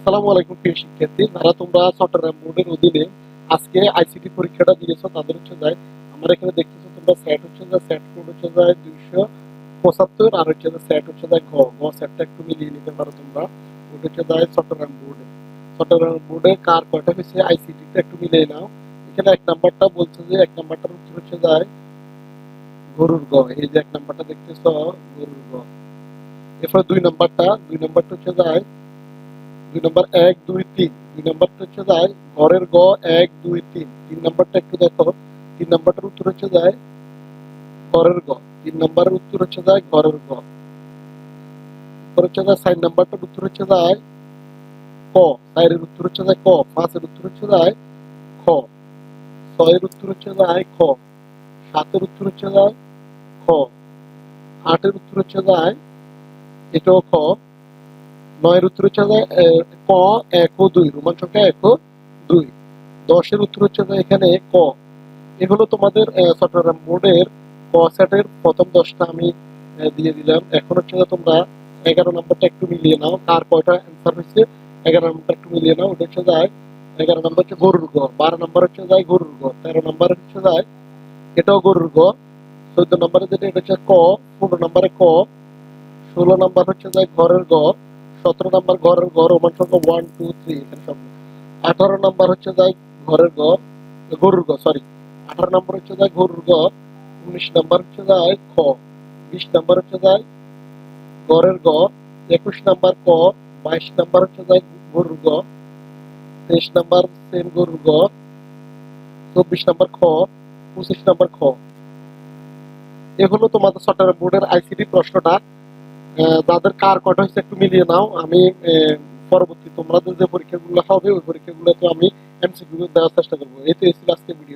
আসসালামু আলাইকুম প্রিয় শিক্ষার্থী, যারা তোমরা চট্টগ্রাম বোর্ডের অধীনে আজকে আইসিটি পরীক্ষাটা দিয়েছো তাদের হচ্ছে যায় আমার এখানে দেখতেছো তোমরা সেট হচ্ছে যায় সেট কোড হচ্ছে যায় 275 আর হচ্ছে যায় সেট হচ্ছে যায় গ সেটটা একটু মিলিয়ে নিতে পারো তোমরা। ওটা হচ্ছে যায় চট্টগ্রাম বোর্ডে কার কয়টা হয়েছে আইসিটিটা একটু মিলিয়ে নাও। এখানে এক নাম্বারটা বলছে যে এক নাম্বারটার উত্তর হচ্ছে যায় গরুর গ, এই যে এক নাম্বারটা দেখতেছো গরুর গ। এরপর দুই নাম্বারটা হচ্ছে যায় 2 নম্বর 1 2 3, 2 নম্বরটা হচ্ছে যায় ঘরের গ 1 2 3, 3 নম্বরটা একটু দেখো, 3 নম্বরটার উত্তর হচ্ছে যায় ঘরের গ, 3 নম্বরের উত্তর হচ্ছে যায় ঘরের গ। এরপর হচ্ছে যায় 4 নম্বরটার উত্তর হচ্ছে যায় ক, 4-এর উত্তর হচ্ছে যায় ক, 5-এর উত্তর হচ্ছে যায় খ, 6-এর উত্তর হচ্ছে যায় খ, 7-এর উত্তর হচ্ছে যায় খ, 8-এর উত্তর হচ্ছে যায় এটাও খ, 9-এর উত্তর হচ্ছে যায় ক 1 ও 2, রোমান সংখ্যা 1 ও 2, 10-এর উত্তর হচ্ছে যায় এখানে ক। এগুলো তোমাদের চট্টগ্রাম বোর্ডের ক সেটের প্রথম 10টা আমি দিয়ে দিলাম। এখন হচ্ছে যে তোমরা 11 নম্বরটা একটু মিলিয়ে নাও, কার কয়টা অ্যান্সার হয়েছে 11 নম্বরটা একটু মিলিয়ে নাও। ওটা হচ্ছে যায় 11 নম্বর হচ্ছে গরুর গ, 12 নম্বর হচ্ছে যায় গরুর গ, 13 নম্বর হচ্ছে যায় এটাও গরুর গ, 14 নম্বরে যেটা এটা হচ্ছে ক, 15 নম্বরে ক, 16 নম্বর হচ্ছে যায় ঘরের গ, 17 নম্বর ঘরের ঘর রোমান সংখ্যা 1 2 3 এখানে সব, 18 নম্বর হচ্ছে যায় ঘরের গ গরুর গ সরি, 18 নম্বর হচ্ছে যায় গরুর গ, 19 নম্বর হচ্ছে যায় খ, 20 নম্বর হচ্ছে যায় ঘরের গ, 21 নম্বর ক, 22 নম্বর হচ্ছে যায় গরুর গ, 23 নম্বর সেম গরুর গ, 24 নম্বর খ, 25 নম্বর খ। এ হলো তোমাদের চট্টগ্রাম বোর্ডের আইসিটি প্রশ্নটা। তাদের কার কটা হচ্ছে একটু মিলিয়ে নাও। আমি পরবর্তী তোমাদের যে পরীক্ষাগুলো হবে ওই পরীক্ষাগুলোতে আমি এমসিকিউ দেওয়ার চেষ্টা করবো। এই তো এই ছিল আজকে ভিডিও।